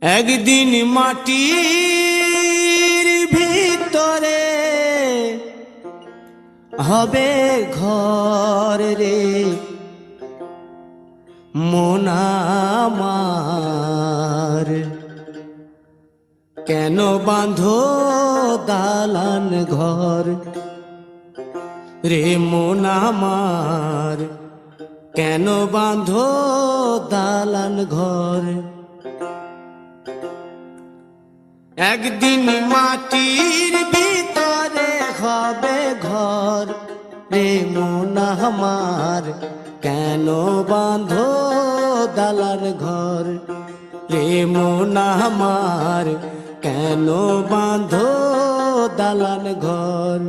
একদিন মাটির ভিতরে হবে ঘর রে মন আমার, কেন বাঁধো দালান ঘর রে মন আমার, কেন বাঁধো দালান ঘর। একদিন মাটির ভিতরে হবে ঘর রে মন আমার, কেন বাঁধো দালান ঘর রে মন আমার, কেন বাঁধো দালান ঘর।